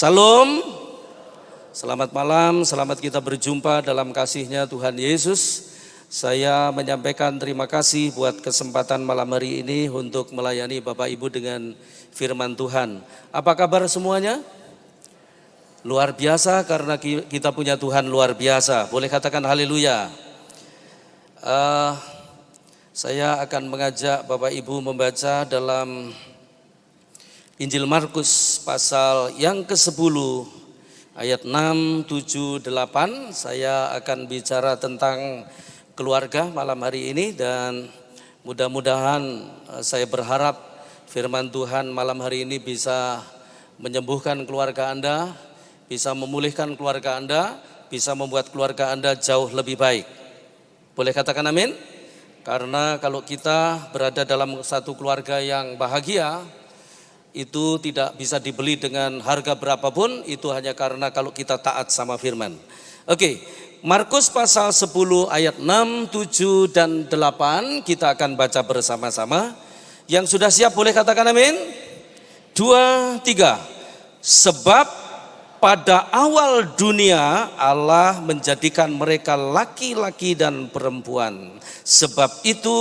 Salam, selamat malam, selamat kita berjumpa dalam kasih-Nya Tuhan Yesus. Saya menyampaikan terima kasih buat kesempatan malam hari ini untuk melayani Bapak Ibu dengan firman Tuhan. Apa kabar semuanya? Luar biasa karena kita punya Tuhan luar biasa. Boleh katakan haleluya. Saya akan mengajak Bapak Ibu membaca dalam Injil Markus pasal yang ke-10 ayat 6, 7, 8. Saya akan bicara tentang keluarga malam hari ini dan mudah-mudahan saya berharap firman Tuhan malam hari ini bisa menyembuhkan keluarga Anda, bisa memulihkan keluarga Anda, bisa membuat keluarga Anda jauh lebih baik. Boleh katakan amin? Karena kalau kita berada dalam satu keluarga yang bahagia, itu tidak bisa dibeli dengan harga berapapun, itu hanya karena kalau kita taat sama firman. Oke, Markus pasal 10 ayat 6, 7, dan 8 kita akan baca bersama-sama. Yang sudah siap boleh katakan amin? 2, 3. Sebab pada awal dunia Allah menjadikan mereka laki-laki dan perempuan. Sebab itu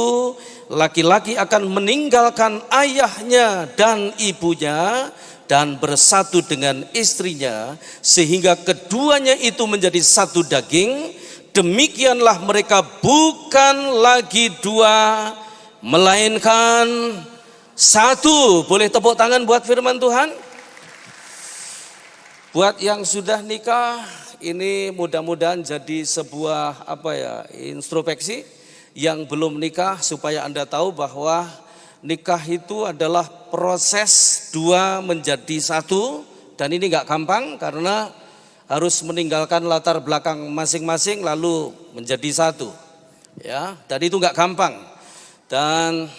laki-laki akan meninggalkan ayahnya dan ibunya dan bersatu dengan istrinya sehingga keduanya itu menjadi satu daging. Demikianlah mereka bukan lagi dua melainkan satu. Boleh tepuk tangan buat firman Tuhan? Buat yang sudah nikah, ini mudah-mudahan jadi sebuah introspeksi. Yang belum nikah supaya Anda tahu bahwa nikah itu adalah proses dua menjadi satu, dan ini gak gampang karena harus meninggalkan latar belakang masing-masing lalu menjadi satu. Ya, dan itu gak gampang. Dan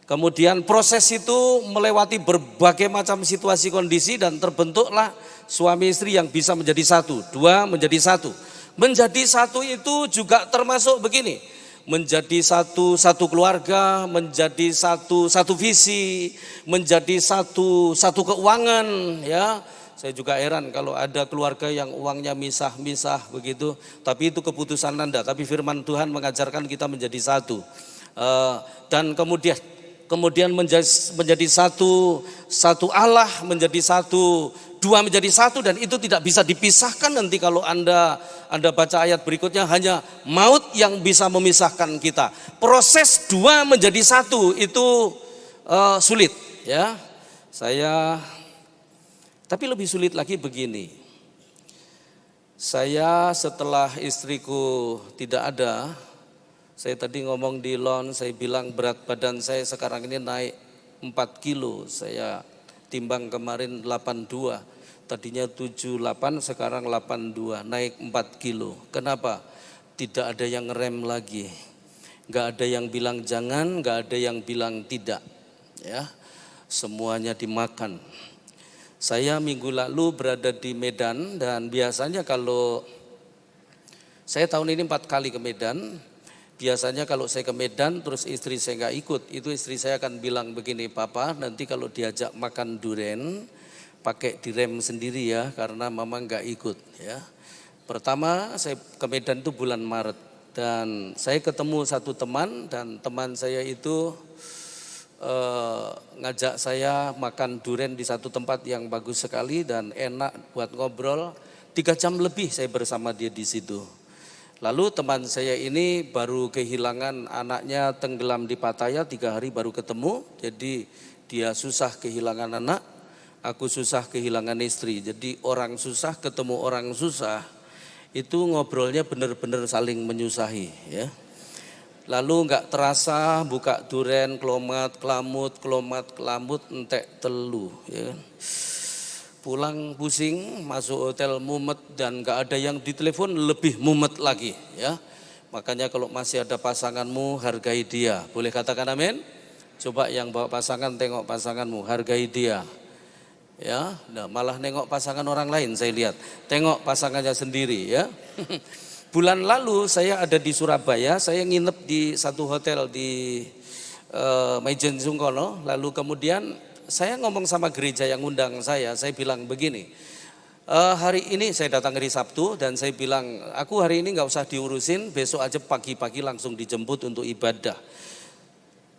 kemudian proses itu melewati berbagai macam situasi kondisi dan terbentuklah suami istri yang bisa menjadi satu, dua menjadi satu. Menjadi satu itu juga termasuk begini, menjadi satu keluarga, menjadi satu visi, menjadi satu keuangan. Ya, saya juga heran kalau ada keluarga yang uangnya misah-misah begitu, tapi itu keputusan Anda. Tapi firman Tuhan mengajarkan kita menjadi satu, dan kemudian menjadi satu Allah, menjadi satu, dua menjadi satu, dan itu tidak bisa dipisahkan. Nanti kalau Anda baca ayat berikutnya, hanya maut yang bisa memisahkan kita. Proses dua menjadi satu itu sulit, ya. Tapi lebih sulit lagi begini. Saya setelah istriku tidak ada, saya tadi ngomong di lawn, saya bilang berat badan saya sekarang ini naik 4 kilo. Saya timbang kemarin 82, tadinya 78, sekarang 82, naik 4 kilo. Kenapa? Tidak ada yang ngerem lagi, gak ada yang bilang jangan, gak ada yang bilang tidak, ya, semuanya dimakan. Saya minggu lalu berada di Medan, dan biasanya kalau saya tahun ini 4 kali ke Medan, biasanya kalau saya ke Medan terus istri saya gak ikut, itu istri saya akan bilang begini, Papa nanti kalau diajak makan durian pakai direm sendiri ya, karena mama gak ikut, ya. Pertama saya ke Medan itu bulan Maret, dan saya ketemu satu teman, dan teman saya itu ngajak saya makan durian di satu tempat yang bagus sekali dan enak buat ngobrol. 3 jam lebih saya bersama dia di situ. Lalu teman saya ini baru kehilangan anaknya, tenggelam di Pattaya, 3 hari baru ketemu. Jadi dia susah kehilangan anak, aku susah kehilangan istri. Jadi orang susah ketemu orang susah, itu ngobrolnya benar-benar saling menyusahi, ya. Lalu enggak terasa buka duren, klomat, kelamut, entek telu, ya. Pulang pusing, masuk hotel mumet, dan gak ada yang ditelepon lebih mumet lagi, ya. Makanya kalau masih ada pasanganmu, hargai dia. Boleh katakan amin? Coba yang bawa pasangan, tengok pasanganmu, hargai dia, ya. Nah, malah nengok pasangan orang lain saya lihat, tengok pasangannya sendiri, ya. Bulan lalu saya ada di Surabaya, saya nginep di satu hotel di Maijen Sungkono. Lalu kemudian saya ngomong sama gereja yang undang saya bilang begini, Hari ini saya datang hari Sabtu dan saya bilang, aku hari ini nggak usah diurusin, besok aja pagi-pagi langsung dijemput untuk ibadah.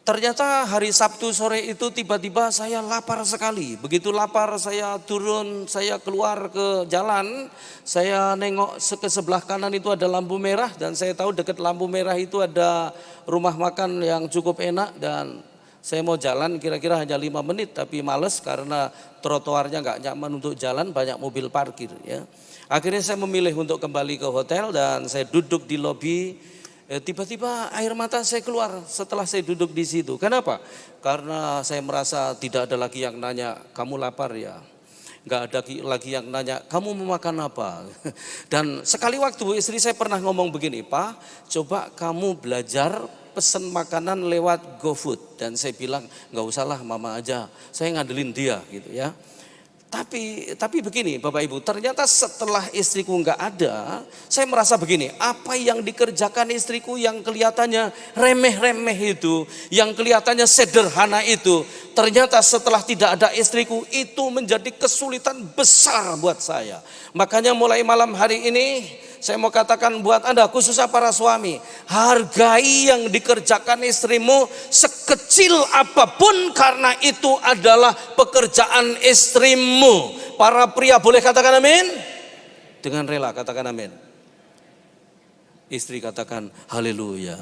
Ternyata hari Sabtu sore itu tiba-tiba saya lapar sekali. Begitu lapar saya turun, saya keluar ke jalan. Saya nengok ke sebelah kanan itu ada lampu merah. Dan saya tahu dekat lampu merah itu ada rumah makan yang cukup enak. Dan saya mau jalan kira-kira hanya 5 menit. Tapi males karena trotoarnya nggak nyaman untuk jalan, banyak mobil parkir. Ya. Akhirnya saya memilih untuk kembali ke hotel dan saya duduk di lobi. Tiba-tiba air mata saya keluar setelah saya duduk di situ. Kenapa? Karena saya merasa tidak ada lagi yang nanya, kamu lapar ya? Nggak ada lagi yang nanya, kamu mau makan apa? Dan sekali waktu istri saya pernah ngomong begini, Pak, coba kamu belajar pesen makanan lewat GoFood. Dan saya bilang, nggak usahlah mama aja, saya ngandelin dia gitu ya. Tapi begini Bapak Ibu, ternyata setelah istriku nggak ada, saya merasa begini, apa yang dikerjakan istriku yang kelihatannya remeh-remeh itu, yang kelihatannya sederhana itu, ternyata setelah tidak ada istriku itu menjadi kesulitan besar buat saya. Makanya mulai malam hari ini saya mau katakan buat Anda, khususnya para suami, hargai yang dikerjakan istrimu sekecil apapun karena itu adalah pekerjaan istrimu. Para pria boleh katakan amin? Dengan rela katakan amin. Istri katakan haleluya.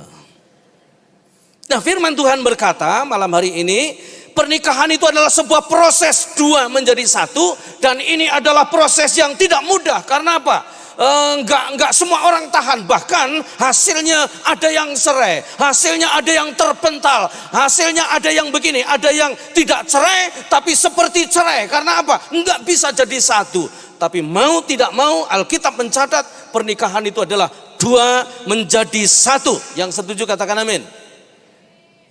Nah, firman Tuhan berkata malam hari ini, pernikahan itu adalah sebuah proses dua menjadi satu, dan ini adalah proses yang tidak mudah. Karena apa? Enggak semua orang tahan, bahkan hasilnya ada yang cerai, hasilnya ada yang terpental, hasilnya ada yang begini, ada yang tidak cerai tapi seperti cerai. Karena apa? Enggak bisa jadi satu. Tapi mau tidak mau Alkitab mencatat pernikahan itu adalah dua menjadi satu. Yang setuju katakan amin.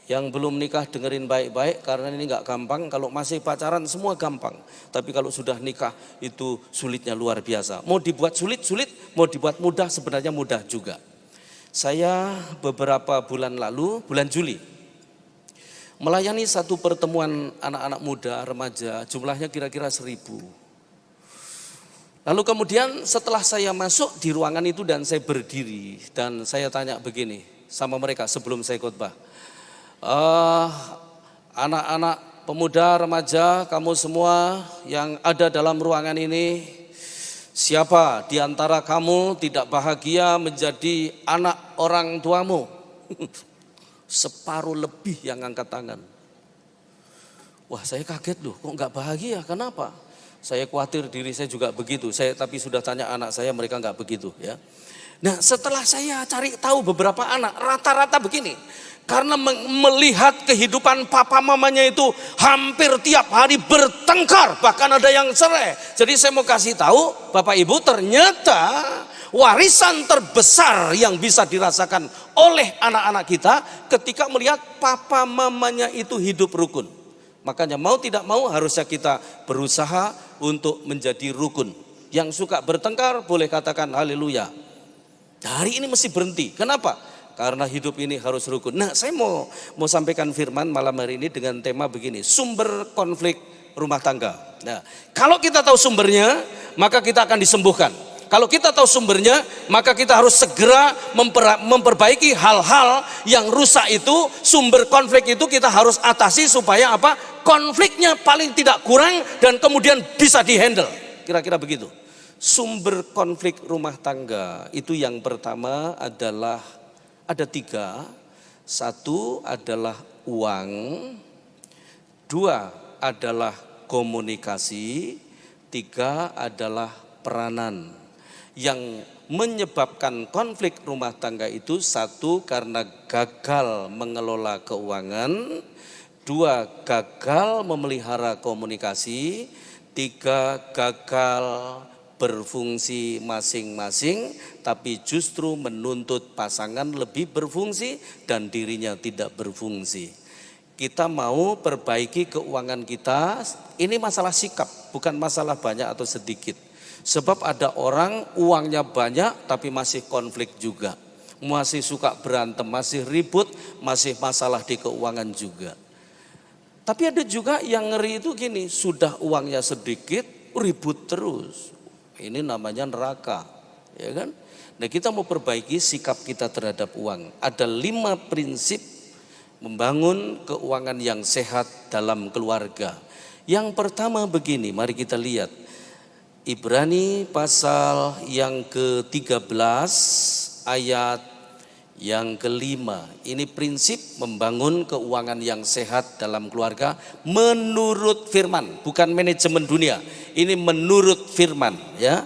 Yang belum nikah dengerin baik-baik karena ini nggak gampang. Kalau masih pacaran semua gampang. Tapi kalau sudah nikah itu sulitnya luar biasa. Mau dibuat sulit, mau dibuat mudah sebenarnya mudah juga. Saya beberapa bulan lalu, bulan Juli, melayani satu pertemuan anak-anak muda, remaja, jumlahnya kira-kira 1000. Lalu kemudian setelah saya masuk di ruangan itu dan saya berdiri dan saya tanya begini sama mereka sebelum saya khotbah. Anak-anak pemuda, remaja, kamu semua yang ada dalam ruangan ini, siapa di antara kamu tidak bahagia menjadi anak orang tuamu? Separuh lebih yang angkat tangan. Wah, saya kaget loh, kok nggak bahagia? Kenapa? Saya khawatir diri saya juga begitu. Tapi sudah tanya anak saya, mereka nggak begitu ya. Nah, setelah saya cari tahu beberapa anak, rata-rata begini. Karena melihat kehidupan papa mamanya itu hampir tiap hari bertengkar, bahkan ada yang cerai. Jadi saya mau kasih tahu Bapak Ibu, ternyata warisan terbesar yang bisa dirasakan oleh anak-anak kita ketika melihat papa mamanya itu hidup rukun. Makanya mau tidak mau harusnya kita berusaha untuk menjadi rukun. Yang suka bertengkar boleh katakan haleluya. Hari ini mesti berhenti. Kenapa? Karena hidup ini harus rukun. Nah, saya mau sampaikan firman malam hari ini dengan tema begini, sumber konflik rumah tangga. Nah, kalau kita tahu sumbernya, maka kita akan disembuhkan. Kalau kita tahu sumbernya, maka kita harus segera memperbaiki hal-hal yang rusak itu. Sumber konflik itu kita harus atasi supaya apa? Konfliknya paling tidak kurang dan kemudian bisa dihandle. Kira-kira begitu. Sumber konflik rumah tangga itu yang pertama adalah ada 3. 1 adalah uang, 2 adalah komunikasi, 3 adalah peranan. Yang menyebabkan konflik rumah tangga itu 1 karena gagal mengelola keuangan, 2 gagal memelihara komunikasi, 3 gagal berfungsi masing-masing, tapi justru menuntut pasangan lebih berfungsi dan dirinya tidak berfungsi. Kita mau perbaiki keuangan kita, ini masalah sikap, bukan masalah banyak atau sedikit. Sebab ada orang uangnya banyak tapi masih konflik juga, masih suka berantem, masih ribut, masih masalah di keuangan juga. Tapi ada juga yang ngeri itu gini, sudah uangnya sedikit, ribut terus. Ini namanya neraka, ya kan? Nah, kita mau perbaiki sikap kita terhadap uang. Ada 5 prinsip membangun keuangan yang sehat dalam keluarga. Yang pertama begini, mari kita lihat. Ibrani pasal yang ke-13 ayat yang kelima. Ini prinsip membangun keuangan yang sehat dalam keluarga menurut firman, bukan manajemen dunia. Ini menurut firman, ya.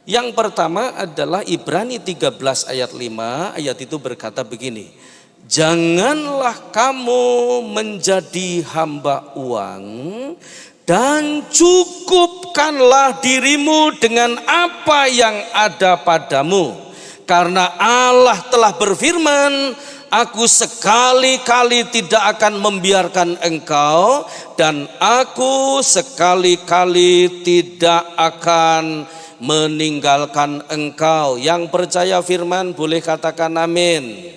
Yang pertama adalah Ibrani 13 ayat 5, ayat itu berkata begini. Janganlah kamu menjadi hamba uang dan cukupkanlah dirimu dengan apa yang ada padamu. Karena Allah telah berfirman, Aku sekali-kali tidak akan membiarkan engkau dan aku sekali-kali tidak akan meninggalkan engkau. Yang percaya firman boleh katakan amin.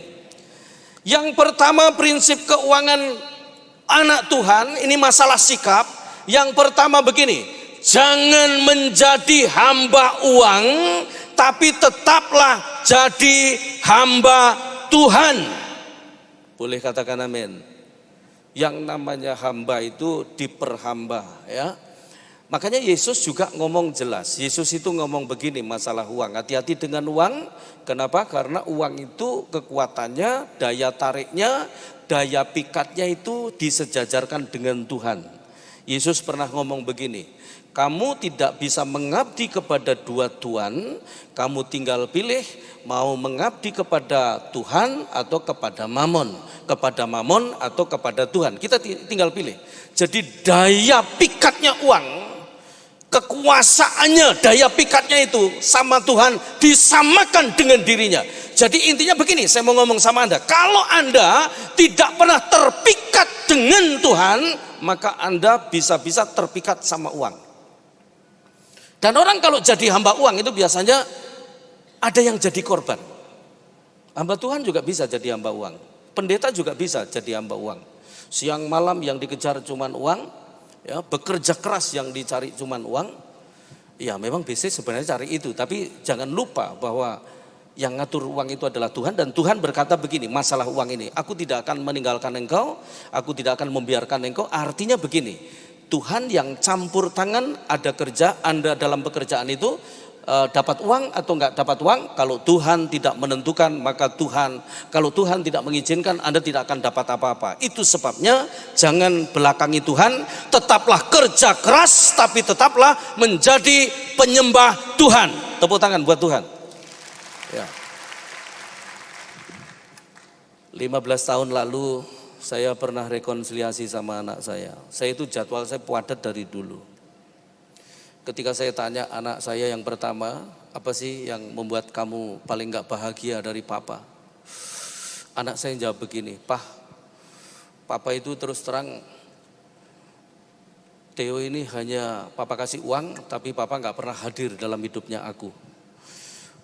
Yang pertama prinsip keuangan anak Tuhan, ini masalah sikap. Yang pertama begini, jangan menjadi hamba uang, tapi tetaplah jadi hamba Tuhan. Boleh katakan amin. Yang namanya hamba itu diperhamba, ya. Makanya Yesus juga ngomong jelas. Yesus itu ngomong begini masalah uang. Hati-hati dengan uang. Kenapa? Karena uang itu kekuatannya, daya tariknya, daya pikatnya itu disejajarkan dengan Tuhan. Yesus pernah ngomong begini, kamu tidak bisa mengabdi kepada 2 tuan, kamu tinggal pilih mau mengabdi kepada Tuhan atau kepada Mamon. Kepada Mamon atau kepada Tuhan, kita tinggal pilih. Jadi daya pikatnya uang, kekuasaannya, daya pikatnya itu sama Tuhan disamakan dengan dirinya. Jadi intinya begini, saya mau ngomong sama Anda, kalau Anda tidak pernah terpikat dengan Tuhan, maka Anda bisa-bisa terpikat sama uang. Dan orang kalau jadi hamba uang itu biasanya ada yang jadi korban. Hamba Tuhan juga bisa jadi hamba uang. Pendeta juga bisa jadi hamba uang. Siang malam yang dikejar cuman uang, ya, bekerja keras yang dicari cuman uang. Ya memang bisnis sebenarnya cari itu, tapi jangan lupa bahwa yang ngatur uang itu adalah Tuhan. Dan Tuhan berkata begini, masalah uang ini, aku tidak akan meninggalkan engkau, aku tidak akan membiarkan engkau. Artinya begini, Tuhan yang campur tangan, ada kerja, Anda dalam pekerjaan itu dapat uang atau enggak dapat uang. Kalau Tuhan tidak menentukan, maka kalau Tuhan tidak mengizinkan, Anda tidak akan dapat apa-apa. Itu sebabnya jangan belakangi Tuhan, tetaplah kerja keras, tapi tetaplah menjadi penyembah Tuhan. Tepuk tangan buat Tuhan. Ya. 15 tahun lalu saya pernah rekonsiliasi sama anak saya. Saya itu jadwal saya padat dari dulu. Ketika saya tanya anak saya yang pertama, apa sih yang membuat kamu paling gak bahagia dari papa? Anak saya jawab begini, papa itu terus terang, Theo ini hanya papa kasih uang, tapi papa gak pernah hadir dalam hidupnya aku.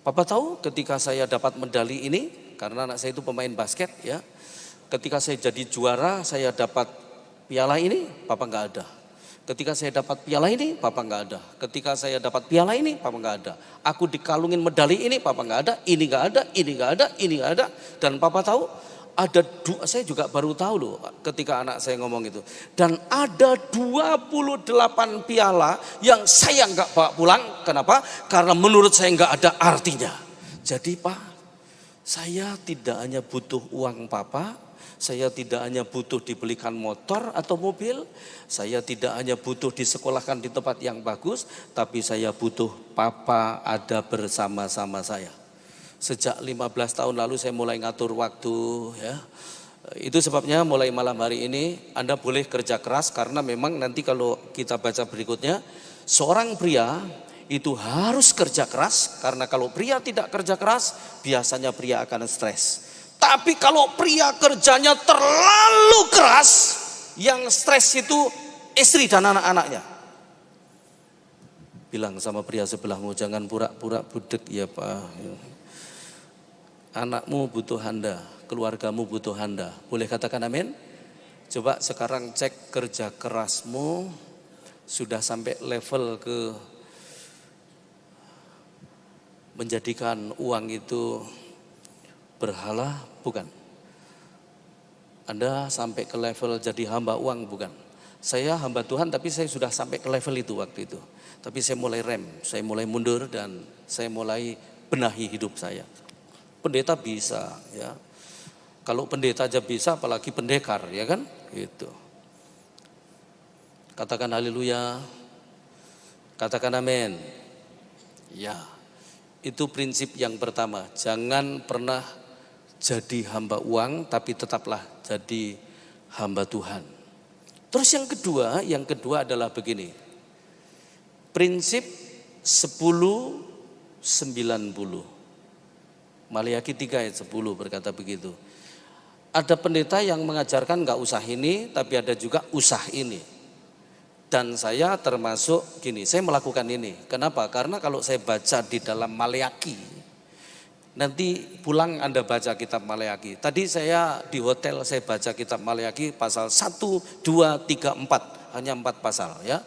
Papa tahu ketika saya dapat medali ini, karena anak saya itu pemain basket, ya. Ketika saya jadi juara, saya dapat piala ini, papa gak ada. Ketika saya dapat piala ini, papa nggak ada. Ketika saya dapat piala ini, papa nggak ada. Aku dikalungin medali ini, papa nggak ada. Ini nggak ada, ini nggak ada, ini nggak ada. Dan papa tahu ada saya juga baru tahu loh ketika anak saya ngomong itu. Dan ada 28 piala yang saya nggak bawa pulang. Kenapa? Karena menurut saya nggak ada artinya. Jadi Pak, saya tidak hanya butuh uang papa. Saya tidak hanya butuh dibelikan motor atau mobil, saya tidak hanya butuh disekolahkan di tempat yang bagus, tapi saya butuh papa ada bersama-sama saya. Sejak 15 tahun lalu saya mulai ngatur waktu, ya. Itu sebabnya mulai malam hari ini Anda boleh kerja keras, karena memang nanti kalau kita baca berikutnya, seorang pria itu harus kerja keras, karena kalau pria tidak kerja keras, biasanya pria akan stres. Tapi kalau pria kerjanya terlalu keras, yang stres itu istri dan anak-anaknya. Bilang sama pria sebelahmu, jangan pura-pura budek ya Pak. Anakmu butuh Anda, keluargamu butuh Anda. Boleh katakan amin? Coba sekarang cek kerja kerasmu sudah sampai level ke menjadikan uang itu berhala? Bukan. Anda sampai ke level jadi hamba uang? Bukan. Saya hamba Tuhan tapi saya sudah sampai ke level itu waktu itu. Tapi saya mulai rem, saya mulai mundur dan saya mulai benahi hidup saya. Pendeta bisa ya. Kalau pendeta aja bisa apalagi pendekar ya kan? Gitu. Katakan haleluya. Katakan amin. Ya. Itu prinsip yang pertama. Jangan pernah jadi hamba uang tapi tetaplah jadi hamba Tuhan. Terus yang kedua adalah begini. Prinsip 10-90. Maliaki 3 ayat 10 berkata begitu. Ada pendeta yang mengajarkan gak usah ini, tapi ada juga usah ini. Dan saya termasuk gini, saya melakukan ini. Kenapa? Karena kalau saya baca di dalam Maliaki, nanti pulang Anda baca kitab Maliaki. Tadi saya di hotel saya baca kitab Maliaki pasal 1, 2, 3, 4. Hanya 4 pasal ya.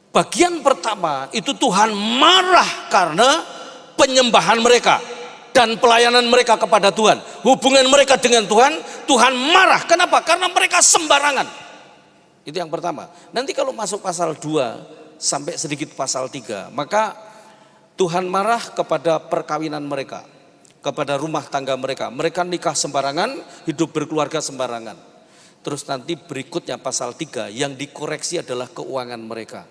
Bagian pertama itu Tuhan marah karena penyembahan mereka dan pelayanan mereka kepada Tuhan. Hubungan mereka dengan Tuhan, Tuhan marah. Kenapa? Karena mereka sembarangan. Itu yang pertama. Nanti kalau masuk pasal 2 sampai sedikit pasal 3, maka Tuhan marah kepada perkawinan mereka, kepada rumah tangga mereka. Mereka nikah sembarangan, hidup berkeluarga sembarangan. Terus nanti berikutnya pasal 3 yang dikoreksi adalah keuangan mereka.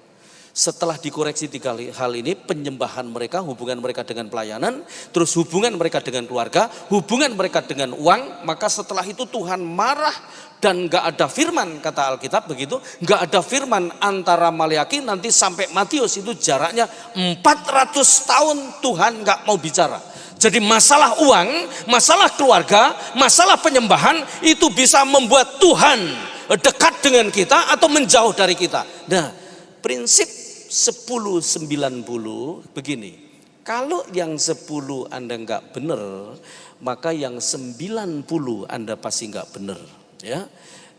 Setelah dikoreksi 3 hal ini, penyembahan mereka, hubungan mereka dengan pelayanan, terus hubungan mereka dengan keluarga, hubungan mereka dengan uang, maka setelah itu Tuhan marah dan gak ada firman, kata Alkitab begitu, gak ada firman antara Maliaki nanti sampai Matius, itu jaraknya 400 tahun Tuhan gak mau bicara. Jadi masalah uang, masalah keluarga, masalah penyembahan itu bisa membuat Tuhan dekat dengan kita atau menjauh dari kita. Nah, prinsip 10-90 begini. Kalau yang 10 Anda enggak benar, maka yang 90 Anda pasti enggak benar, ya.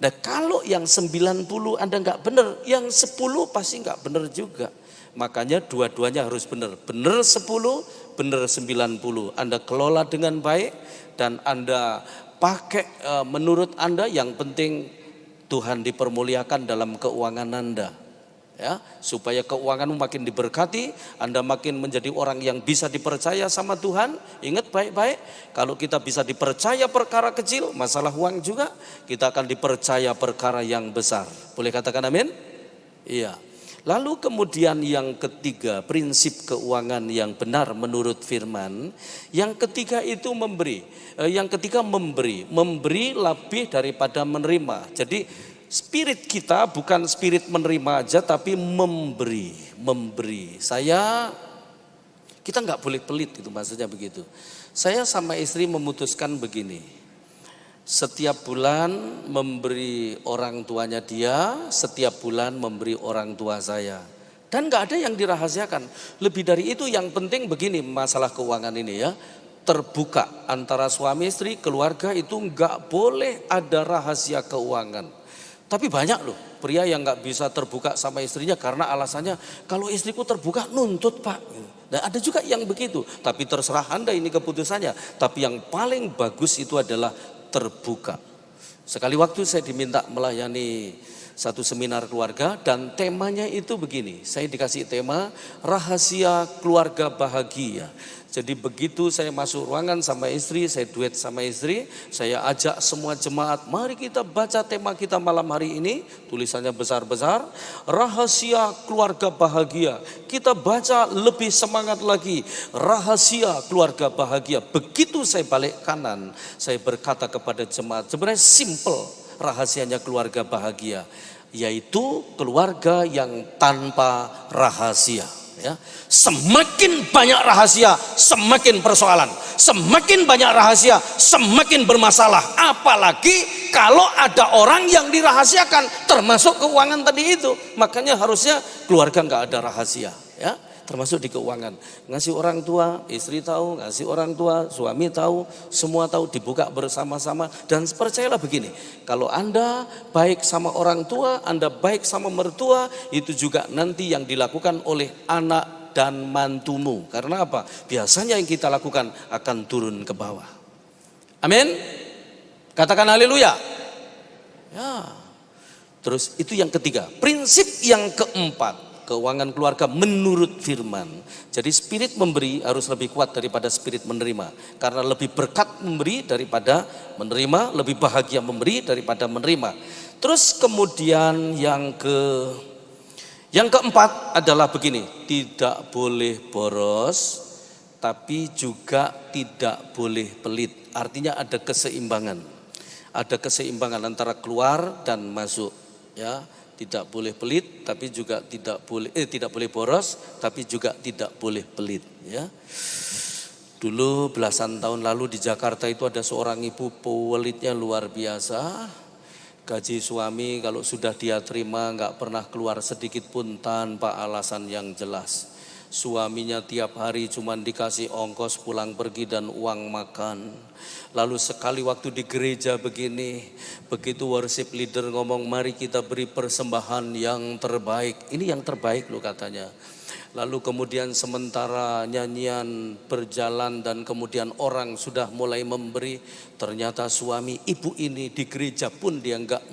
Nah, kalau yang 90 Anda enggak benar, yang 10 pasti enggak benar juga. Makanya dua-duanya harus benar. Benar 10, benar 90. Anda kelola dengan baik dan Anda pakai menurut Anda, yang penting Tuhan dipermuliakan dalam keuangan Anda. Ya, supaya keuanganmu makin diberkati, Anda makin menjadi orang yang bisa dipercaya sama Tuhan. Ingat baik-baik, kalau kita bisa dipercaya perkara kecil, masalah uang juga, kita akan dipercaya perkara yang besar. Boleh katakan amin? Iya. Lalu kemudian yang ketiga, prinsip keuangan yang benar menurut firman. Yang ketiga itu memberi. Yang ketiga memberi lebih daripada menerima. Jadi spirit kita bukan spirit menerima aja, tapi memberi. Kita nggak boleh pelit, itu maksudnya begitu. Saya sama istri memutuskan begini, setiap bulan memberi orang tuanya dia, setiap bulan memberi orang tua saya. Dan nggak ada yang dirahasiakan. Lebih dari itu, yang penting begini, masalah keuangan ini ya, terbuka antara suami istri, keluarga, itu nggak boleh ada rahasia keuangan. Tapi banyak loh pria yang gak bisa terbuka sama istrinya karena alasannya, kalau istriku terbuka nuntut pak. Nah, ada juga yang begitu, tapi terserah Anda, ini keputusannya. Tapi yang paling bagus itu adalah terbuka. Sekali waktu saya diminta melayani satu seminar keluarga dan temanya itu begini. Saya dikasih tema rahasia keluarga bahagia. Jadi begitu saya masuk ruangan sama istri, saya duet sama istri, saya ajak semua jemaat, mari kita baca tema kita malam hari ini, tulisannya besar-besar, rahasia keluarga bahagia. Kita baca lebih semangat lagi, rahasia keluarga bahagia. Begitu saya balik kanan, saya berkata kepada jemaat, sebenarnya simple rahasianya keluarga bahagia, yaitu keluarga yang tanpa rahasia. Ya, semakin banyak rahasia, semakin persoalan. Semakin banyak rahasia, semakin bermasalah. Apalagi kalau ada orang yang dirahasiakan, termasuk keuangan tadi itu. Makanya harusnya keluarga nggak ada rahasia, ya. Termasuk di keuangan. Ngasih orang tua, istri tahu, ngasih orang tua, suami tahu, semua tahu, dibuka bersama-sama. Dan percayalah begini, kalau Anda baik sama orang tua, Anda baik sama mertua, itu juga nanti yang dilakukan oleh anak dan mantumu. Karena apa? Biasanya yang kita lakukan akan turun ke bawah. Amin. Katakan haleluya. Ya. Terus itu yang ketiga. Prinsip yang keempat, keuangan keluarga menurut firman. Jadi spirit memberi harus lebih kuat daripada spirit menerima. Karena lebih berkat memberi daripada menerima, lebih bahagia memberi daripada menerima. Terus kemudian yang keempat adalah begini, tidak boleh boros, tapi juga tidak boleh pelit. Artinya ada keseimbangan. Ada keseimbangan antara keluar dan masuk, ya. Tidak boleh pelit, tapi juga tidak boleh boros, tapi juga tidak boleh pelit, ya. Dulu belasan tahun lalu di Jakarta itu ada seorang ibu pelitnya luar biasa. Gaji suami kalau sudah dia terima nggak pernah keluar sedikit pun tanpa alasan yang jelas. Suaminya tiap hari cuma dikasih ongkos pulang pergi dan uang makan. Lalu sekali waktu di gereja begini, begitu worship leader ngomong mari kita beri persembahan yang terbaik. Ini yang terbaik loh katanya. Lalu kemudian sementara nyanyian berjalan dan kemudian orang sudah mulai memberi, ternyata suami ibu ini di gereja pun dia nggak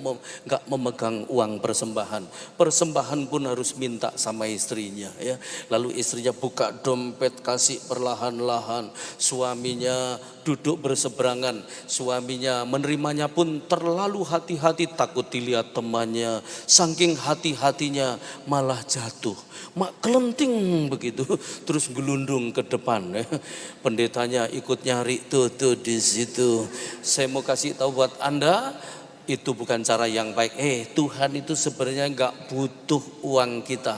memegang uang persembahan. Persembahan pun harus minta sama istrinya, ya. Lalu istrinya buka dompet kasih perlahan-lahan. Suaminya duduk berseberangan. Suaminya menerimanya pun terlalu hati-hati, takut dilihat temannya. Saking hati-hatinya malah jatuh. Mak kelenting begitu, terus gelundung ke depan. Pendetanya ikut nyari tuh di situ. Saya mau kasih tahu buat Anda, itu bukan cara yang baik. Tuhan itu sebenarnya nggak butuh uang kita.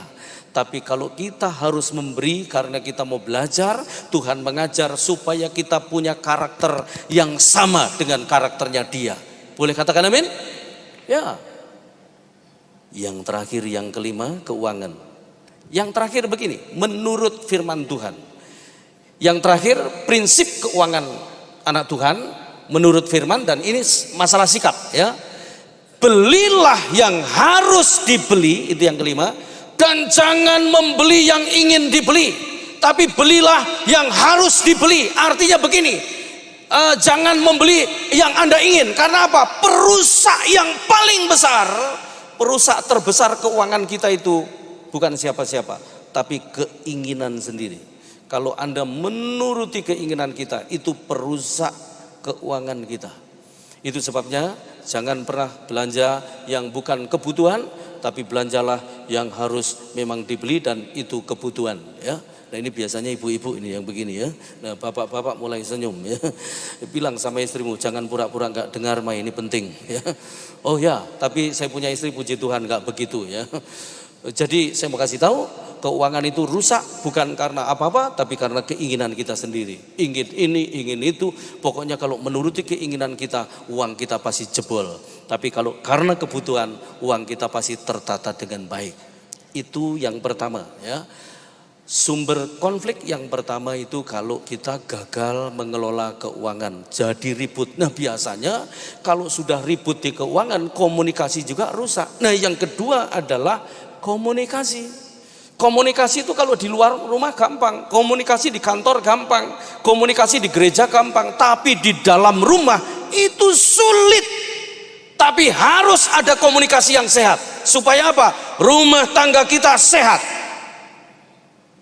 Tapi kalau kita harus memberi karena kita mau belajar, Tuhan mengajar supaya kita punya karakter yang sama dengan karakternya Dia. Boleh katakan amin? Ya. Yang terakhir, yang kelima, keuangan. Yang terakhir begini, menurut firman Tuhan. Yang terakhir, prinsip keuangan anak Tuhan menurut firman, dan ini masalah sikap, ya. Belilah yang harus dibeli, itu yang kelima, dan jangan membeli yang ingin dibeli, tapi belilah yang harus dibeli. Artinya begini, jangan membeli yang Anda ingin. Karena apa? Perusak yang paling besar, perusak terbesar keuangan kita itu bukan siapa-siapa, tapi keinginan sendiri. Kalau Anda menuruti keinginan kita, itu perusak keuangan kita. Itu sebabnya jangan pernah belanja yang bukan kebutuhan, tapi belanjalah yang harus memang dibeli dan itu kebutuhan, ya. Nah ini biasanya ibu-ibu ini yang begini, ya. Nah bapak-bapak mulai senyum, ya. Bilang sama istrimu, jangan pura-pura nggak dengar, Ma, ini penting, ya. Oh ya, tapi saya punya istri, puji Tuhan, nggak begitu, ya. Jadi saya mau kasih tahu, keuangan itu rusak bukan karena apa-apa, tapi karena keinginan kita sendiri. Ingin ini, ingin itu, pokoknya kalau menuruti keinginan kita, uang kita pasti jebol. Tapi kalau karena kebutuhan, uang kita pasti tertata dengan baik. Itu yang pertama, ya. Sumber konflik yang pertama itu kalau kita gagal mengelola keuangan, jadi ribut. Nah biasanya kalau sudah ribut di keuangan, komunikasi juga rusak. Nah yang kedua adalah komunikasi. Komunikasi itu kalau di luar rumah gampang, komunikasi di kantor gampang, komunikasi di gereja gampang, tapi di dalam rumah itu sulit. Tapi harus ada komunikasi yang sehat. Supaya apa? Rumah tangga kita sehat.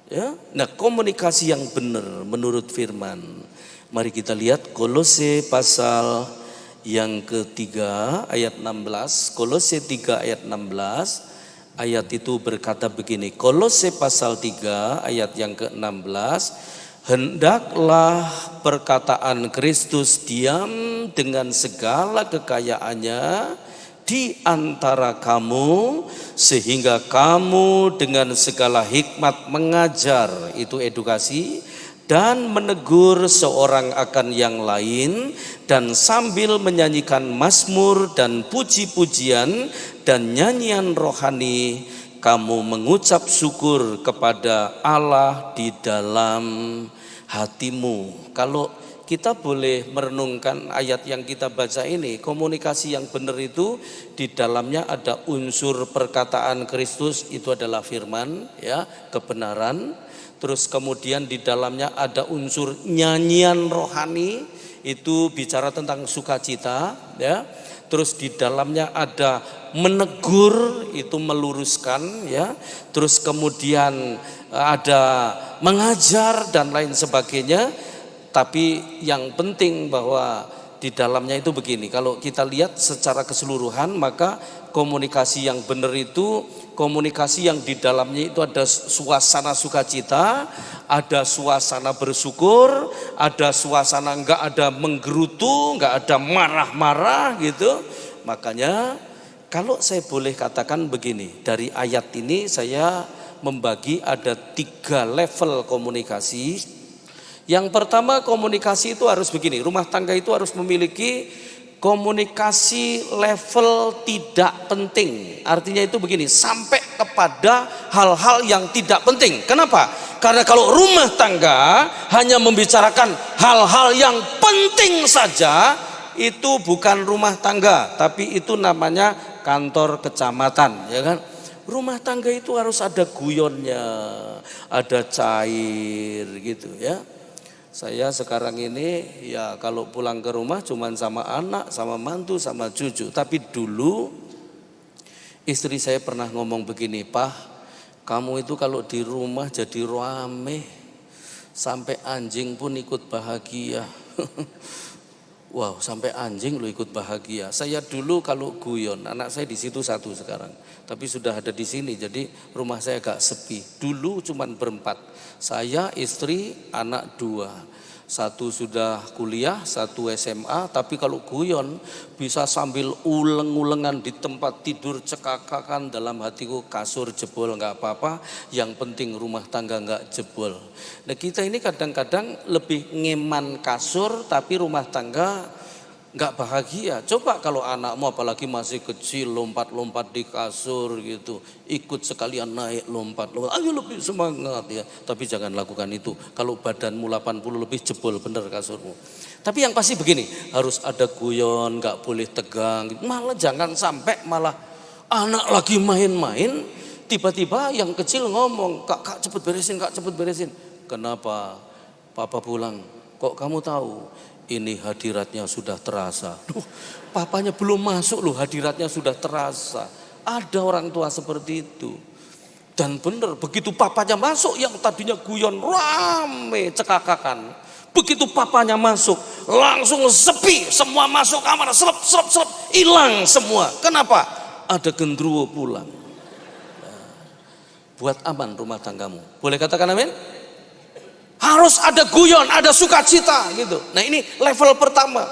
Ya? Nah komunikasi yang benar menurut firman. Mari kita lihat Kolose pasal yang ketiga ayat 16. Kolose 3 ayat 16. Ayat itu berkata begini, Kolose pasal 3 ayat yang ke-16, hendaklah perkataan Kristus diam dengan segala kekayaannya di antara kamu, sehingga kamu dengan segala hikmat mengajar, itu edukasi, dan menegur seorang akan yang lain, dan sambil menyanyikan mazmur dan puji-pujian dan nyanyian rohani, kamu mengucap syukur kepada Allah di dalam hatimu. Kalau kita boleh merenungkan ayat yang kita baca ini, komunikasi yang benar itu di dalamnya ada unsur perkataan Kristus, itu adalah firman, ya, kebenaran. terus kemudian di dalamnya ada unsur nyanyian rohani, itu bicara tentang sukacita, ya. Terus di dalamnya ada menegur, itu meluruskan, ya. Terus kemudian ada mengajar dan lain sebagainya. Tapi yang penting bahwa di dalamnya itu begini, kalau kita lihat secara keseluruhan, maka komunikasi yang benar itu komunikasi yang di dalamnya itu ada suasana sukacita, ada suasana bersyukur, ada suasana enggak ada menggerutu, enggak ada marah-marah gitu. Makanya kalau saya boleh katakan begini, dari ayat ini saya membagi ada 3 level komunikasi. Yang pertama, komunikasi itu harus begini, rumah tangga itu harus memiliki komunikasi level tidak penting. Artinya itu begini, sampai kepada hal-hal yang tidak penting. Kenapa? Karena kalau rumah tangga hanya membicarakan hal-hal yang penting saja, itu bukan rumah tangga, tapi itu namanya kantor kecamatan, ya kan? Rumah tangga itu harus ada guyonnya, ada cair gitu, ya. Saya sekarang ini ya kalau pulang ke rumah cuman sama anak, sama mantu, sama cucu. Tapi dulu istri saya pernah ngomong begini, "Pak, kamu itu kalau di rumah jadi rame, sampai anjing pun ikut bahagia." Wow, sampai anjing lo ikut bahagia. Saya dulu kalau guyon, anak saya di situ 1 sekarang, tapi sudah ada di sini, jadi rumah saya agak sepi. Dulu cuman berempat, saya, istri, anak 2. 1 sudah kuliah, 1 SMA, tapi kalau guyon bisa sambil uleng-ulengan di tempat tidur, cekakakan. Dalam hatiku, kasur jebol nggak apa-apa, yang penting rumah tangga nggak jebol. Nah, kita ini kadang-kadang lebih ngeman kasur, tapi rumah tangga nggak bahagia. Coba kalau anakmu apalagi masih kecil, lompat-lompat di kasur gitu, ikut sekalian naik lompat, ayo lebih semangat ya. Tapi jangan lakukan itu. Kalau badanmu 80 lebih, jebol bener kasurmu. Tapi yang pasti begini, harus ada guyon, nggak boleh tegang. Malah jangan sampai malah anak lagi main-main, tiba-tiba yang kecil ngomong, kak cepet beresin, kak cepet beresin. Kenapa? Papa pulang, kok kamu tahu? Ini hadiratnya sudah terasa. Papanya belum masuk loh, hadiratnya sudah terasa. Ada orang tua seperti itu. Dan benar, begitu papanya masuk, yang tadinya guyon rame, cekakakan. Begitu papanya masuk, langsung sepi, semua masuk kamar, selep, hilang semua. Kenapa? Ada genderuwo pulang. Buat aman rumah tanggamu. Boleh katakan amin? Harus ada guyon, ada sukacita gitu. Nah, ini level pertama.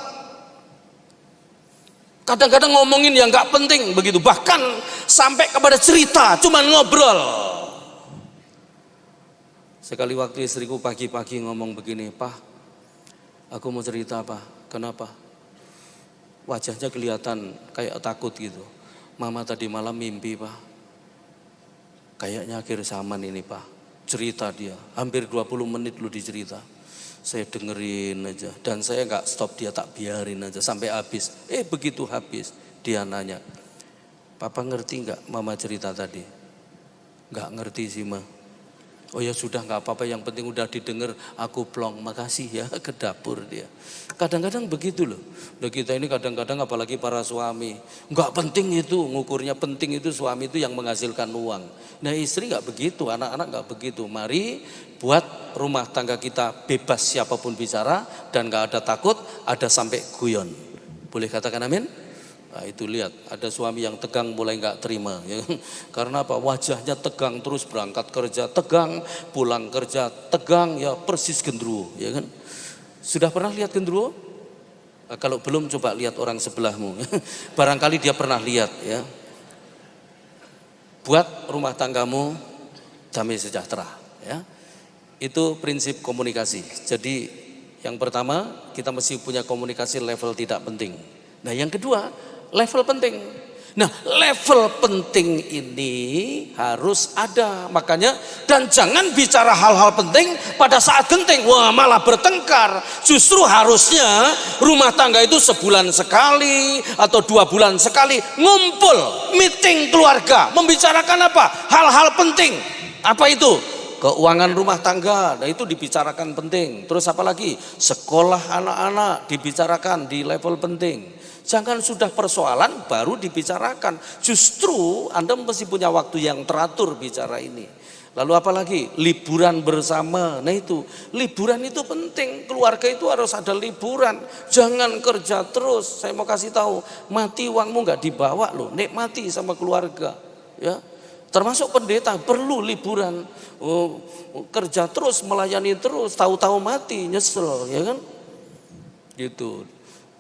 Kadang-kadang ngomongin yang gak penting begitu. Bahkan sampai kepada cerita, cuman ngobrol. Sekali waktu istriku pagi-pagi ngomong begini, "Pak, aku mau cerita, Pak." "Kenapa?" Wajahnya kelihatan kayak takut gitu. "Mama tadi malam mimpi, Pak. Kayaknya akhir zaman ini, Pak." Cerita dia, hampir 20 menit lu dicerita. Saya dengerin aja, dan saya gak stop dia, tak biarin aja sampai habis. Begitu habis, dia nanya, "Papa ngerti gak mama cerita tadi?" "Gak ngerti sih, Ma." "Oh ya sudah, gak apa-apa, yang penting udah didengar, aku plong, makasih ya." Ke dapur dia. Kadang-kadang begitu loh. Nah, kita ini kadang-kadang apalagi para suami, gak penting itu, ngukurnya penting itu suami itu yang menghasilkan uang. Nah, istri gak begitu, anak-anak gak begitu. Mari buat rumah tangga kita bebas siapapun bicara, dan gak ada takut, ada sampai guyon. Boleh katakan amin? Nah, itu lihat, ada suami yang tegang mulai nggak terima, ya. Karena apa? Wajahnya tegang terus, berangkat kerja tegang, pulang kerja tegang, ya persis genderuwo, ya kan? Sudah pernah lihat genderuwo? Nah, kalau belum, coba lihat orang sebelahmu, barangkali dia pernah lihat, ya. Buat rumah tanggamu damai sejahtera, ya. Itu prinsip komunikasi. Jadi yang pertama, kita mesti punya komunikasi level tidak penting. Nah, yang kedua, level penting. Nah, level penting ini harus ada. Makanya, dan jangan bicara hal-hal penting pada saat genting. Wah, malah bertengkar. Justru harusnya rumah tangga itu sebulan sekali atau 2 bulan sekali ngumpul, meeting keluarga, membicarakan apa? Hal-hal penting. Apa itu? keuangan rumah tangga, nah itu dibicarakan penting. Terus apa lagi? Sekolah anak-anak dibicarakan di level penting. Jangan sudah persoalan baru dibicarakan. Justru Anda mesti punya waktu yang teratur bicara ini. Lalu apa lagi? Liburan bersama. Nah itu, liburan itu penting. Keluarga itu harus ada liburan. Jangan kerja terus. Saya mau kasih tahu, mati uangmu nggak dibawa loh. Nikmati sama keluarga. Ya, termasuk pendeta perlu liburan. Kerja terus, melayani terus. Tahu-tahu mati, nyesel, ya kan? Gitu.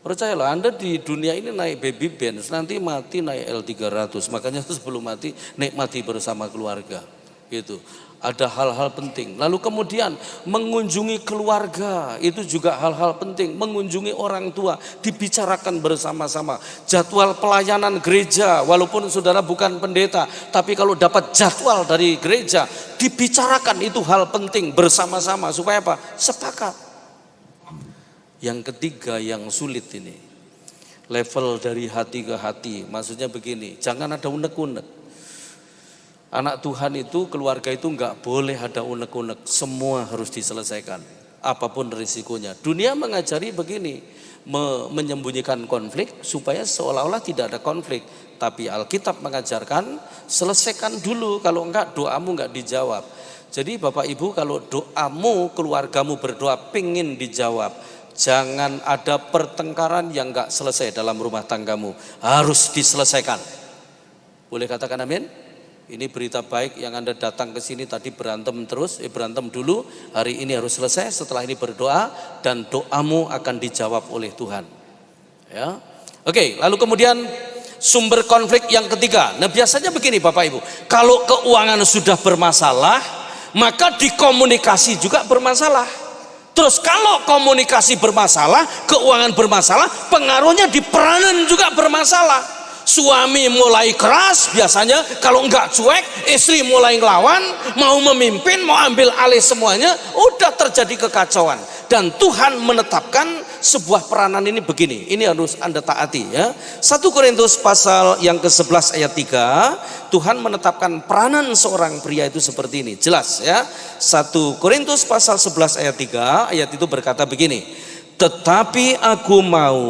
Percayalah, Anda di dunia ini naik baby Benz, nanti mati naik L300. Makanya sebelum mati nikmati bersama keluarga. Gitu. Ada hal-hal penting. Lalu kemudian mengunjungi keluarga, itu juga hal-hal penting. Mengunjungi orang tua, dibicarakan bersama-sama. Jadwal pelayanan gereja, walaupun saudara bukan pendeta, tapi kalau dapat jadwal dari gereja, dibicarakan, itu hal penting bersama-sama. Supaya apa? Sepakat. Yang ketiga yang sulit ini, level dari hati ke hati. Maksudnya begini, jangan ada unek-unek. Anak Tuhan itu, keluarga itu enggak boleh ada unek-unek. Semua harus diselesaikan, apapun risikonya. Dunia mengajari begini, menyembunyikan konflik supaya seolah-olah tidak ada konflik. Tapi Alkitab mengajarkan, selesaikan dulu, kalau enggak doamu enggak dijawab. Jadi Bapak Ibu, kalau doamu, keluargamu berdoa pingin dijawab, jangan ada pertengkaran yang gak selesai dalam rumah tanggamu. Harus diselesaikan. Boleh katakan amin? Ini berita baik yang Anda datang ke sini tadi berantem terus, berantem dulu. Hari ini harus selesai, setelah ini berdoa dan doamu akan dijawab oleh Tuhan. Ya. Oke, lalu kemudian sumber konflik yang ketiga. Nah, biasanya begini Bapak Ibu, kalau keuangan sudah bermasalah, maka dikomunikasi juga bermasalah. Terus kalau komunikasi bermasalah, keuangan bermasalah, pengaruhnya di peranan juga bermasalah. Suami mulai keras biasanya, kalau enggak cuek, istri mulai ngelawan, mau memimpin, mau ambil alih semuanya, udah terjadi kekacauan. Dan Tuhan menetapkan sebuah peranan ini begini, ini harus Anda taati ya. 1 Korintus pasal yang ke-11 ayat 3, Tuhan menetapkan peranan seorang pria itu seperti ini, jelas ya. 1 Korintus pasal 11 ayat 3, ayat itu berkata begini, tetapi aku mau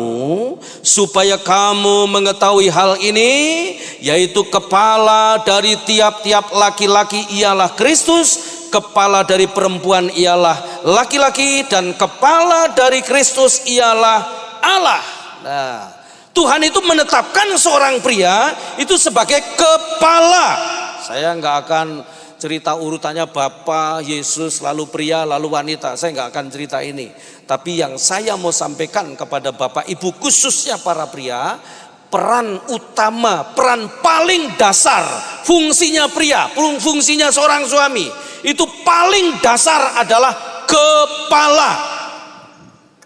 supaya kamu mengetahui hal ini, yaitu kepala dari tiap-tiap laki-laki ialah Kristus, kepala dari perempuan ialah laki-laki, dan kepala dari Kristus ialah Allah. Nah, Tuhan itu menetapkan seorang pria itu sebagai kepala. Saya nggak akan cerita urutannya Bapa, Yesus, lalu pria, lalu wanita. Saya nggak akan cerita ini. Tapi yang saya mau sampaikan kepada Bapak Ibu, khususnya para pria, peran utama, peran paling dasar, fungsinya pria, fungsinya seorang suami, itu paling dasar adalah kepala.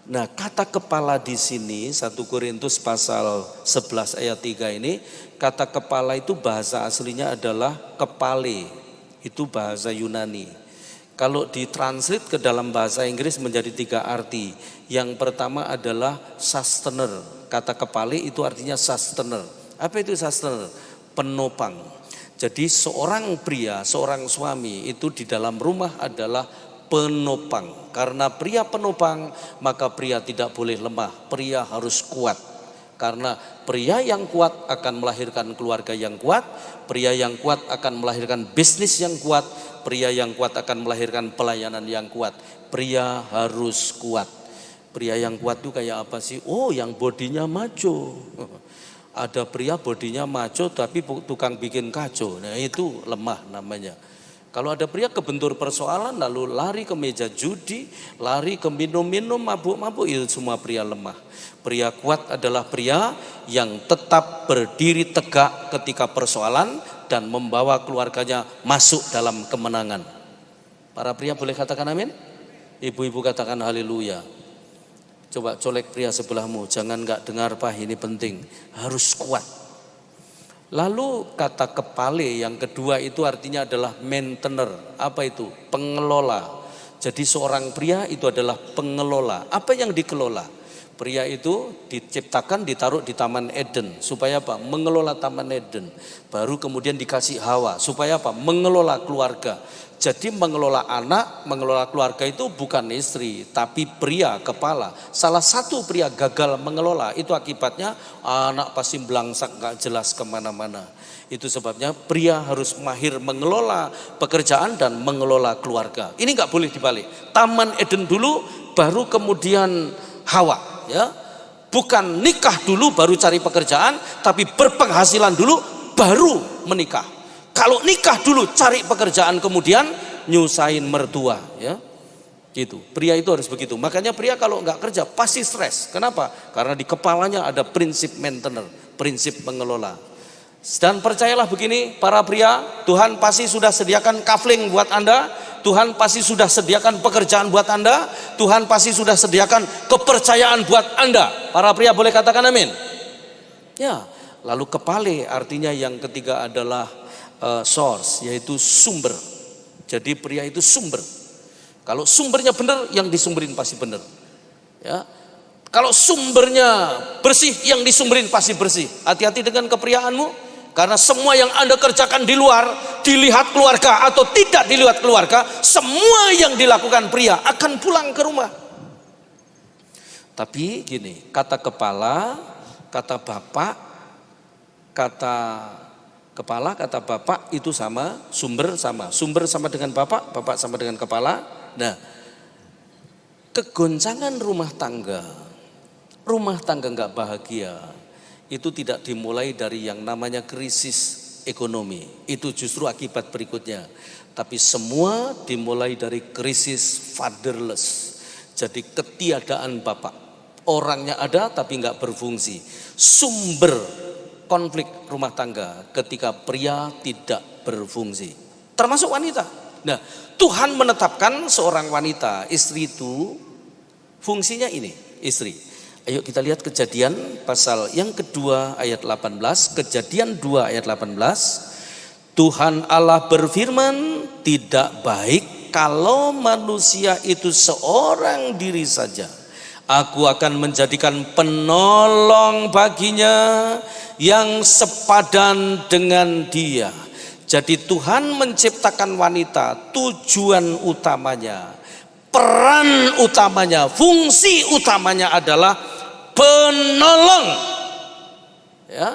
Nah, kata kepala di sini 1 Korintus pasal 11 ayat 3 ini, kata kepala itu bahasa aslinya adalah kepale. Itu bahasa Yunani. Kalau ditranslate ke dalam bahasa Inggris menjadi 3 arti. Yang pertama adalah sustainer. Kata kepale itu artinya sustainer. Apa itu sustainer? Penopang. Jadi seorang pria, seorang suami itu di dalam rumah adalah penopang. Karena pria penopang, maka pria tidak boleh lemah. Pria harus kuat. Karena pria yang kuat akan melahirkan keluarga yang kuat, pria yang kuat akan melahirkan bisnis yang kuat, pria yang kuat akan melahirkan pelayanan yang kuat. Pria harus kuat. Pria yang kuat itu kayak apa sih? Oh, yang bodinya maco. Ada pria bodinya maco tapi tukang bikin kacau. Nah, itu lemah namanya. Kalau ada pria kebentur persoalan lalu lari ke meja judi, lari ke minum-minum, mabuk-mabuk, itu semua pria lemah. Pria kuat adalah pria yang tetap berdiri tegak ketika persoalan dan membawa keluarganya masuk dalam kemenangan. Para pria boleh katakan amin? Ibu-ibu katakan haleluya. Coba colek pria sebelahmu, jangan gak dengar Pak, ini penting, harus kuat. Lalu kata kepale yang kedua itu artinya adalah maintainer. Apa itu? Pengelola. Jadi seorang pria itu adalah pengelola. Apa yang dikelola? Pria itu diciptakan, ditaruh di Taman Eden. Supaya apa? Mengelola Taman Eden. Baru kemudian dikasih Hawa. Supaya apa? Mengelola keluarga. Jadi mengelola anak, mengelola keluarga itu bukan istri, tapi pria, kepala. Salah satu pria gagal mengelola, itu akibatnya anak pasti belangsak, gak jelas kemana-mana. Itu sebabnya pria harus mahir mengelola pekerjaan dan mengelola keluarga. Ini gak boleh dibalik. Taman Eden dulu, baru kemudian Hawa. Ya, bukan nikah dulu baru cari pekerjaan, tapi berpenghasilan dulu baru menikah. Kalau nikah dulu cari pekerjaan kemudian nyusahin mertua, ya. Gitu. Pria itu harus begitu. Makanya pria kalau nggak kerja pasti stres. Kenapa? Karena di kepalanya ada prinsip maintenance, prinsip mengelola. Dan percayalah begini, para pria, Tuhan pasti sudah sediakan kafling buat Anda. Tuhan pasti sudah sediakan pekerjaan buat Anda. Tuhan pasti sudah sediakan kepercayaan buat Anda. Para pria boleh katakan amin. Ya, lalu kepale artinya yang ketiga adalah source, yaitu sumber. Jadi pria itu sumber. Kalau sumbernya benar, yang disumberin pasti benar. Ya. Kalau sumbernya bersih, yang disumberin pasti bersih. Hati-hati dengan kepriaanmu. Karena semua yang Anda kerjakan di luar, dilihat keluarga atau tidak dilihat keluarga, semua yang dilakukan pria akan pulang ke rumah. Tapi gini, kata kepala, kata bapak, kata kepala, kata bapak itu sama, sumber sama. Sumber sama dengan bapak, bapak sama dengan kepala. Nah, kegoncangan rumah tangga nggak bahagia, itu tidak dimulai dari yang namanya krisis ekonomi. Itu justru akibat berikutnya. Tapi semua dimulai dari krisis fatherless. Jadi ketiadaan bapak. Orangnya ada tapi nggak berfungsi. Sumber konflik rumah tangga ketika pria tidak berfungsi. Termasuk wanita. Nah, Tuhan menetapkan seorang wanita, istri itu fungsinya ini, istri. Ayo kita lihat Kejadian pasal yang kedua ayat 18. Kejadian 2 ayat 18. Tuhan Allah berfirman, tidak baik kalau manusia itu seorang diri saja. Aku akan menjadikan penolong baginya yang sepadan dengan dia. Jadi Tuhan menciptakan wanita, tujuan utamanya, peran utamanya, fungsi utamanya adalah penolong, ya.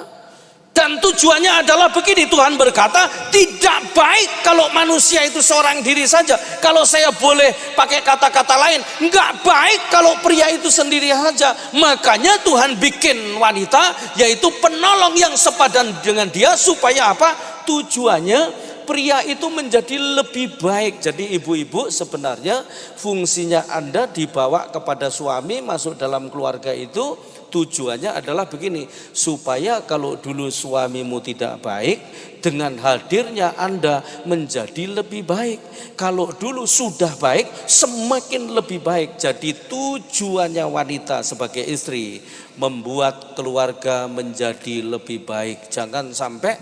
Dan tujuannya adalah begini, Tuhan berkata tidak baik kalau manusia itu seorang diri saja. Kalau saya boleh pakai kata-kata lain, enggak baik kalau pria itu sendiri saja. Makanya Tuhan bikin wanita, yaitu penolong yang sepadan dengan dia. Supaya apa? Tujuannya pria itu menjadi lebih baik. Jadi ibu-ibu sebenarnya fungsinya Anda dibawa kepada suami, masuk dalam keluarga itu tujuannya adalah begini, supaya kalau dulu suamimu tidak baik, dengan hadirnya Anda menjadi lebih baik. Kalau dulu sudah baik, semakin lebih baik. Jadi tujuannya wanita sebagai istri membuat keluarga menjadi lebih baik. Jangan sampai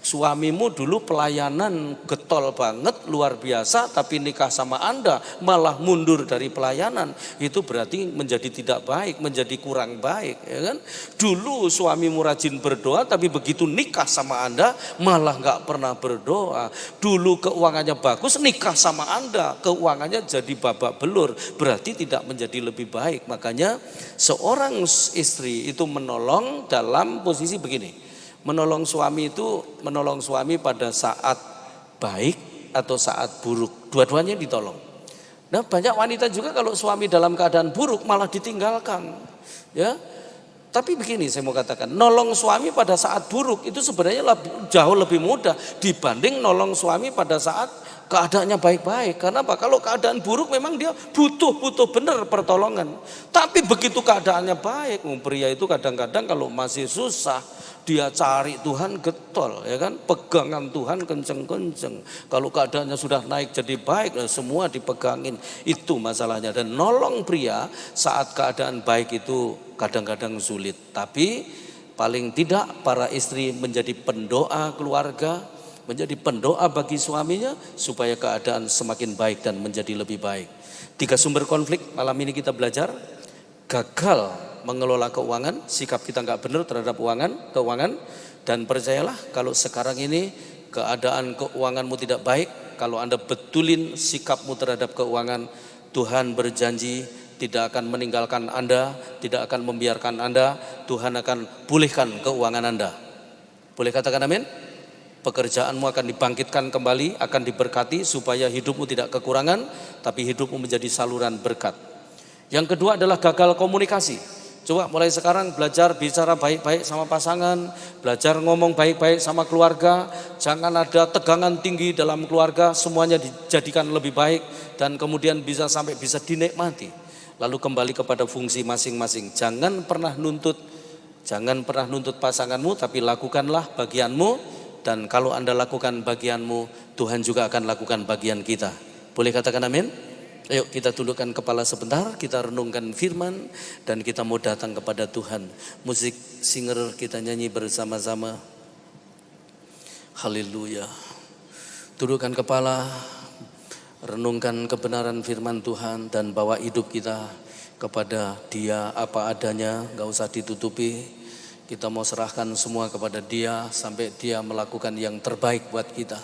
suamimu dulu pelayanan getol banget, luar biasa, tapi nikah sama Anda malah mundur dari pelayanan. Itu berarti menjadi tidak baik, menjadi kurang baik, ya kan? Dulu suamimu rajin berdoa, tapi begitu nikah sama Anda malah nggak pernah berdoa. Dulu keuangannya bagus, nikah sama Anda keuangannya jadi babak belur, berarti tidak menjadi lebih baik. Makanya seorang istri itu menolong dalam posisi begini. Menolong suami itu menolong suami pada saat baik atau saat buruk. Dua-duanya ditolong. Nah, banyak wanita juga kalau suami dalam keadaan buruk malah ditinggalkan. Ya. Tapi begini saya mau katakan, nolong suami pada saat buruk itu sebenarnya jauh lebih mudah dibanding nolong suami pada saat keadaannya baik-baik. Karena apa? Kalau keadaan buruk memang dia butuh benar pertolongan. Tapi begitu keadaannya baik, pria itu kadang-kadang kalau masih susah, dia cari Tuhan getol, ya kan? Pegangan Tuhan kenceng-kenceng. Kalau keadaannya sudah naik jadi baik, semua dipegangin. Itu masalahnya. Dan nolong pria saat keadaan baik itu kadang-kadang sulit. Tapi paling tidak para istri menjadi pendoa keluarga, menjadi pendoa bagi suaminya supaya keadaan semakin baik dan menjadi lebih baik. 3 sumber konflik malam ini kita belajar. Gagal mengelola keuangan, sikap kita nggak benar terhadap keuangan. Dan percayalah kalau sekarang ini keadaan keuanganmu tidak baik, kalau Anda betulin sikapmu terhadap keuangan, Tuhan berjanji tidak akan meninggalkan Anda, tidak akan membiarkan Anda. Tuhan akan pulihkan keuangan Anda. Boleh katakan amin? Pekerjaanmu akan dibangkitkan kembali, akan diberkati supaya hidupmu tidak kekurangan, tapi hidupmu menjadi saluran berkat. Yang kedua adalah gagal komunikasi. Coba mulai sekarang belajar bicara baik-baik sama pasangan, belajar ngomong baik-baik sama keluarga. Jangan ada tegangan tinggi dalam keluarga, semuanya dijadikan lebih baik dan kemudian bisa sampai bisa dinikmati. Lalu kembali kepada fungsi masing-masing. Jangan pernah nuntut pasanganmu, tapi lakukanlah bagianmu. Dan kalau Anda lakukan bagianmu, Tuhan juga akan lakukan bagian kita. Boleh katakan amin? Ayo kita tundukkan kepala sebentar, kita renungkan firman, dan kita mau datang kepada Tuhan. Musik singer kita nyanyi bersama-sama. Haleluya. Tundukkan kepala, renungkan kebenaran firman Tuhan, dan bawa hidup kita kepada Dia apa adanya, gak usah ditutupi. Kita mau serahkan semua kepada Dia sampai Dia melakukan yang terbaik buat kita.